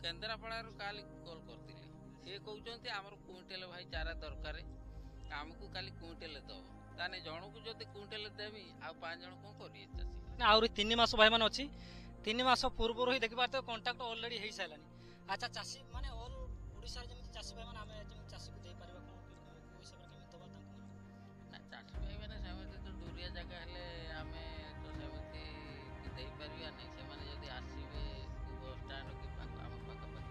केन्द्रापड़ारू काली call करथिले से कहउचंती हमर क्विंटल भाई चारा दरकार हमकु काली क्विंटल दब ताने जणकु जदि क्विंटल देबी आ 5 जण कोन करिए चासी आउरी 3 मास भाई मान अछि 3 मास पूर्व ही देखि पारते कांटेक्ट ऑलरेडी हेई साइलानी। अच्छा चासी माने ऑल ओडिसा रे जेमि चासी भाई मान आमे जेमि चासी को देई पारबा कोन हिसाब रे केमि दबा तांको ना चासी भाई माने समिति तो दूरिया जगह हेले आमे तो समिति कि देई परबिया नै से माने जदि आसीबे बस स्टैंड के पाक हम पाक पाक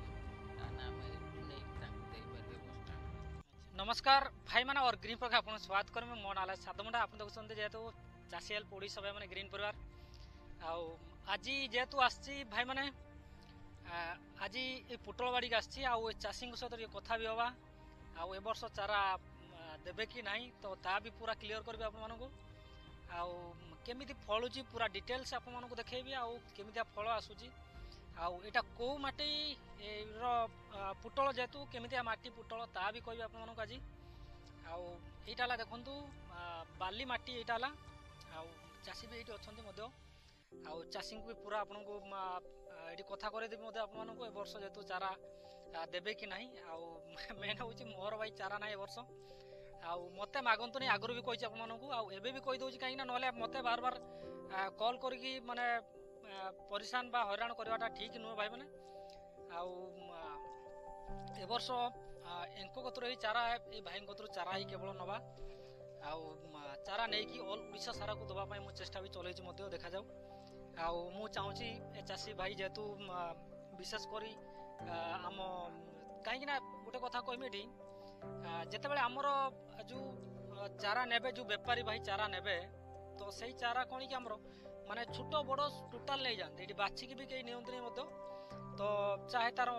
ताना आमे नै तांको देई परबे बस स्टैंड। नमस्कार भाई माने और ग्रीन परिवार आपन स्वागत करमे मोन आला सादमडा आपन देखुछन जेतु चासी हेल्प ओडिसा भाई माने ग्रीन परिवार आउ आज जेतु आछि भाई माने आज ये पुटल बाड़ी के आछि आउ चासी सहित कथा भी हवा आउ ए वर्ष चारा देबे कि नहीं तो ता भी पूरा क्लियर करबे आपन मानको आउ केमिति फळुची पूरा डिटेल्स आपन मानको देखेबी आउ केमिति फळ आसुची आउ एटा को माटी रो पुटल जेतु केमिति माटी पुटल ता भी कहबी आपन मानको आज आउ एटाला देखंतु बाली माटी एटाला आउ चासी भी एटी अछंती मध्य आउ चासी को भी पूरा आपनको एटी कथा करे देबी मते आपन मानको ए वर्ष जेतु चारा देबे कि नहीं आउ मेन होची मोर भाई चारा नाही ए वर्ष आउ मते मागंतु नहीं आगरु भी कहिछि आपन मानको आउ एबे भी कहि दोछि काई ना नले मते बार बार कॉल करकी माने परेशान बा हैरान करवाटा ठीक नुह भाई माने आउ ए वर्ष एंको कतरो ही चारा ए भाई कतरो चारा ही केवल नबा आउ चारा नै कि ऑल ओडिसा सारा को दबा पई मु चेष्टा भी चलैछि मते देखा जाऊ आउ मु चाहूछि ए चासी भाई जेतु विशेष करी आम कहीं ना गोटे कथा कहमी एठी जेते बेले हमर जो चारा नेबे जो व्यापारी भाई चारा नेबे तो सही चारा कोनी कि हमर माने छोटो बड़ो टोटाल नहीं जानते एठी बाछि की भी कई नियंत्रण मतो तो चाहे तार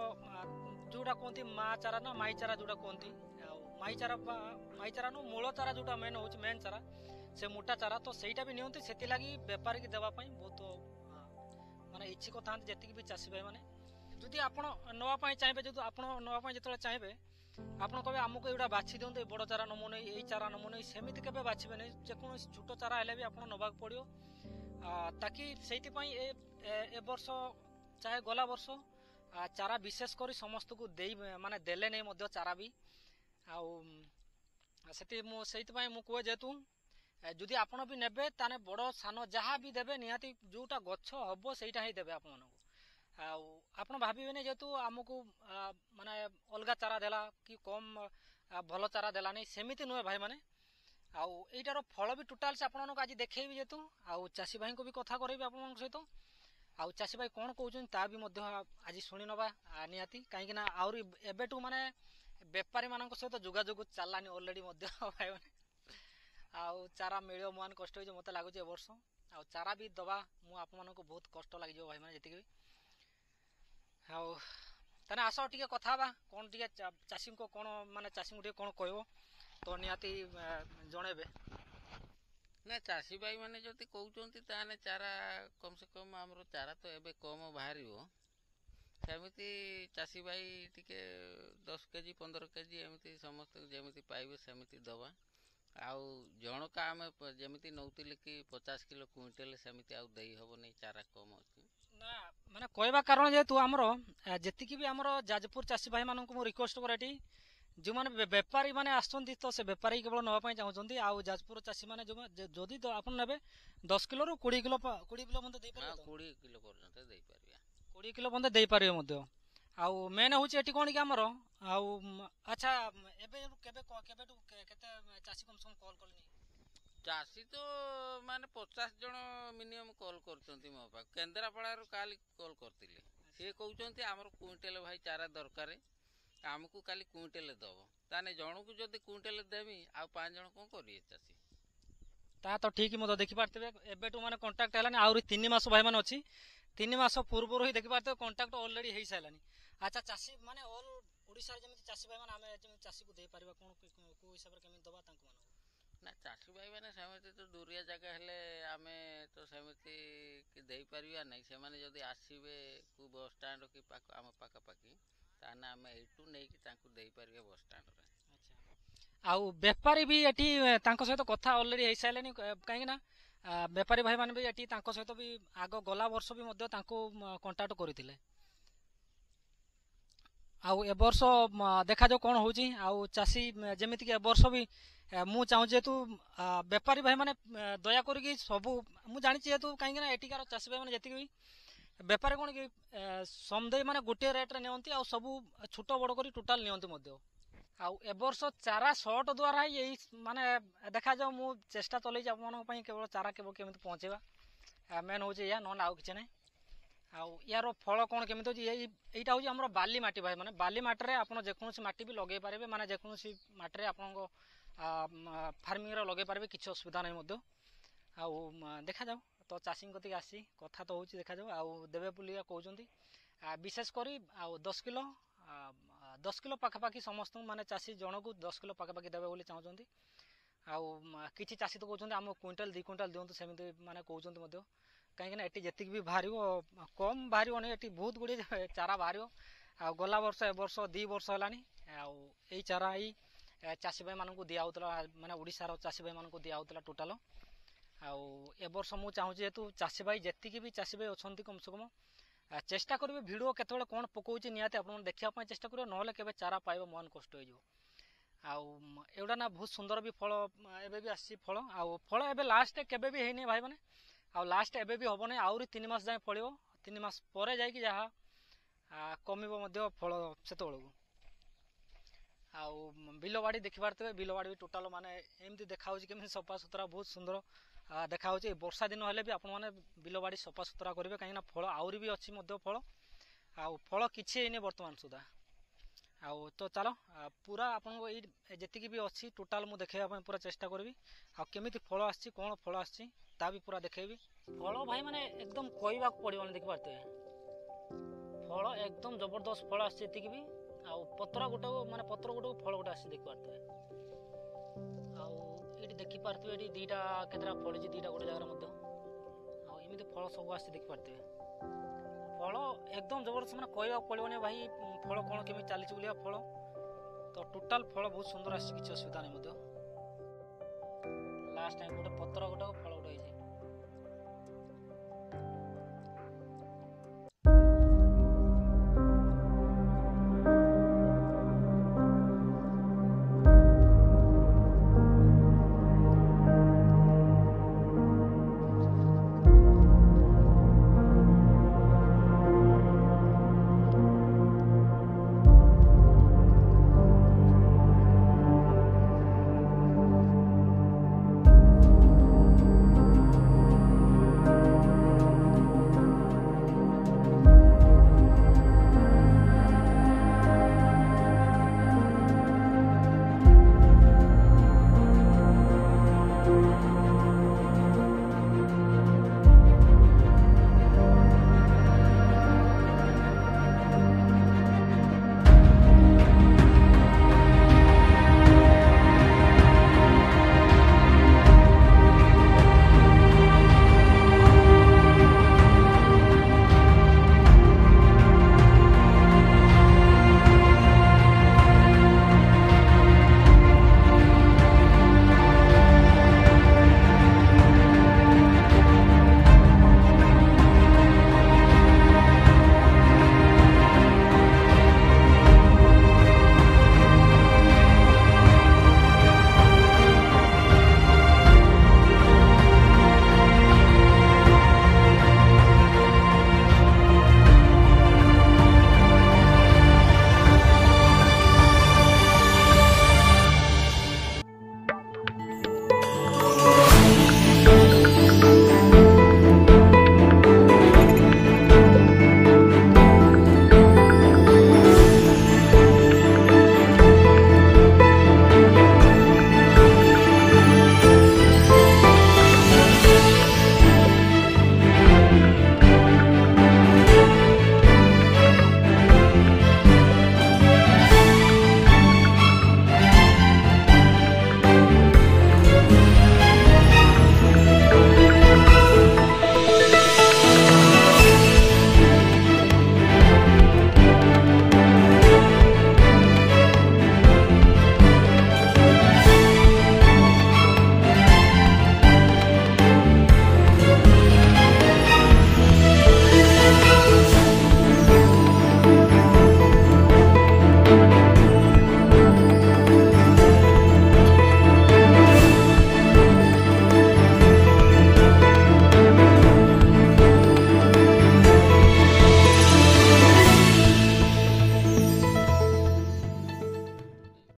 जोटा कहती माँ चारा ना माई चारा जोटा कहती माई चारा नु मूल चारा जोटा मेन होची मेन चारा से मोटा चारा तो सेटा भी नियंती सेति लागि व्यापारी की देबा पई बहुत माने इच्छुक थांती जेतिक भी चासी भाई माने जदि आपण नवा पई चाहबे जदि आपण नवा पई जतले चाहबे आपण कहबे हमको एटा बाछि दियंते बड़ चारा नमोने एई चारा नमोने सेमिति केबे बाछिबे नै जे कोनो छोटो चारा हेले भी आपण नबाक पड़ियो ताकि सेति पई ए वर्ष चाहे गला वर्ष चारा विशेष करी समस्त को देई माने देले नै मध्य चारा भी आउ सेति मु सेति पई मु कोए जेतु जदि आपण भी नेबे ताने बड़ सान जहाँ भी देबे निहाती जोटा गच्छ हबो सेटा ही देबे आपण मानको आउ आपण भाबिबे नै जेतु हमकु माने अलगा चारा देला कि कम भलो चारा देला नै सेमिति नुहे भाई माने आउ एटार फल भी टोटाल से आपण आज देखैबी जेतु आउ चासी भाई को भी कथा करैबी आपण सहित आउ चासी भाई कोन कहउछन ता भी मध्य आज सुनि नबा निहाती काहे कि ना आउरी एबेटू माने व्यापारी मानक सहित जोगाजोग चलानी ऑलरेडी मध्य भाई माने आउ चारा मिलियो मान कष्ट होई मते लागुचे ए वर्ष आउ चारा भी दबा मु आप मानको बहुत कष्ट लागि जो भाई माने जति आउ तने आसो टिके कथा बा कोन टिके चासी को कोन माने चासी को कोन कहबो तो निहाती जणेबे ना चासी भाई माने जति कहउचंती ताने चारा कम से कम हमरो चारा तो एबे कम बाहरियो सेमिति चासी भाई टिके 10 केजी 15 केजी एमिति समस्त जेमिति पाइबे सेमिति दबा आउ जनका आमे जेमिति नौतिले कि 50 किलो क्विंटल सेमिति आउ देई हबो नै चारा कम अछि ना माने कहबा कारण जे तू हमरो जेति की भी हमरो जाजपुर चासी भाई मानन को मो रिक्वेस्ट करैटी जो माने व्यापारी माने आछंती तो से व्यापारी केवल नवा पई चाहउचंती आउ जाजपुर चासी माने जो जदी तो आपन नेबे 10 किलो रो 20 किलो मते देई परबो 20 किलो पर्यंत देई परिया 20 किलो मते देई परियो मते आउ मेन होची एटी कोन कि हमरो आउ अच्छा एबे केबे केबेटू केते चासी कम कॉल करनी चासी तो माने 50 जण मिनिमम कॉल करचंती मो पा केन्द्रापड़ारू काली कॉल करथिले से कहउचंती हमर क्विंटल भाई चारा दरकार हमकु काली क्विंटल दब ताने जणकु जदि क्विंटल देबी आ 5 जण कोन करिए चासी ता तो ठीक मतो देखि पारतबे एबेटू माने कांटेक्ट हैलानी आउरी 3 मास भाई माने अछि 3 मास पूर्व ही देखि पारते कांटेक्ट ऑलरेडी हेई साइलानी। अच्छा चासी माने ऑल ओडिसा जेमि चासी भाई माने आमे जेमि चासी को देई पारिबा कोन को हिसाब रे केमि दबा तांको मानो ना चासी भाई माने समिति तो दूरिया जगह हेले आमे तो समिति कि देई परिया नै से माने जदि आसीबे को बस स्टैंड कि पाक आम पाका पाकी ताना आमे एटू नै कि तांको देई परिया बस स्टैंड रे। अच्छा आउ व्यापारी भी एटी तांको सहित कथा ऑलरेडी हेई साइलानी काहे ना व्यापारी भाई माने भी एटी तांको सहित भी आगो गला वर्ष भी मध्य तांको कांटेक्ट करिथिले आउ ए वर्ष देखा जाऊ कौन होची आउ चासी जेमिति कि ए वर्ष भी मु चाहूँ जेहेतु बेपारी भाई माने दया करके सबू मु जानी जेहेतु कहीं एटिकार चाषी भाई मैंने जी बेपारी कौन कि समदे माने गोटे रेट्रे नियंती आ सबू छोट बड़ कर टोटाल नियंती आउ ए वर्ष चारा सर्ट द्वारा यही माने देखा जाऊ मु चेष्टा चलई केवल चारा केवल केमी पहुँचेगा मेन हूँ या ना आउ कि ना आउ यार फल कौन केमी होची यहीटा हूँ आम बाली माटी भाई माने बाली माटी आप जेकोसी माटी भी लगे पारे माने जेकोसी माटी आपन फार्मिंग लगे पारे किसी असुविधा नहीं आउ देखा जाऊ तो चाषी कति आसी कथा तो हूँ देखा जाऊ आउ देवे बोलिया कहते विशेषकर आउ 10 किलो पाखापाखि समस्त माने चाषी जन को 10 किलो पाखापाखि देवे बोली चाहते आउ किसी चाषी तो कहते आम क्विंटाल 2 क्विंटाल दिंतु सेमती माने कहते कहीं ये जी भी बाहर कम बाहर ये बहुत गुड़े चारा बाहर आ गला वर्ष ए वर्ष 2 वर्ष है चारा ही चाषी भाई मानक दिहला माने ओडिशार चाषी भाई मानक दिहला टोटाल आउ ए वर्ष मु चाहूँ जेहेतु चाषी भाई जी भी चाषी भाई अच्छा कम से कम चेष्टा करेंगे भिड केत कौन पकाऊँ निहती आप देखा चेष्टा करेंगे ना के चारा पाइब मन कष्ट होटा ना बहुत सुंदर भी फल एवं भी आसी फल आउ फल एवं लास्ट केवे भी है भाई मैंने आउ लास्ट एवं भी हम ना आहरी 3 मास जाए फल 3 मास पर जा कमिब फल से आउ बिल बाड़ी देखी पारे बिल बाड़ी भी टोटाल माने एमती देखा केमी सफा सुतरा बहुत सुंदर देखा वर्षा दिन हेल्ले भी आप बिल बाड़ी सफा सुतरा करेंगे कहीं फल आहरी भी अच्छी फल आउ फल किसी बर्तमान सुधा आउ तो चलो पूरा आपको ये भी अच्छी टोटाल मुझे देखा पूरा चेष्टा करी आमी फल आसी कौन फल आसी भी पूरा देखेबी फल भाई माने एकदम कहवा पड़ोनी देखी पारे फल एकदम जबरदस्त फल आसी भी आउ पत्र गोटे माने पत्र गोटे फल गोटे आसी देखी पारे आउ देखी पारे दीटा केतरा फड़ी दीटा गोटे जगह आमती फल सब आसी देखी पारे फल एकदम जबरदस्त मैंने कहवा पड़ोनी भाई फल कौन केमी चली बोलिया फल तो टोटाल फल बहुत सुंदर आसी किसी असुविधा नहीं लास्ट टाइम गोटे पत्र गोटे फल गोटे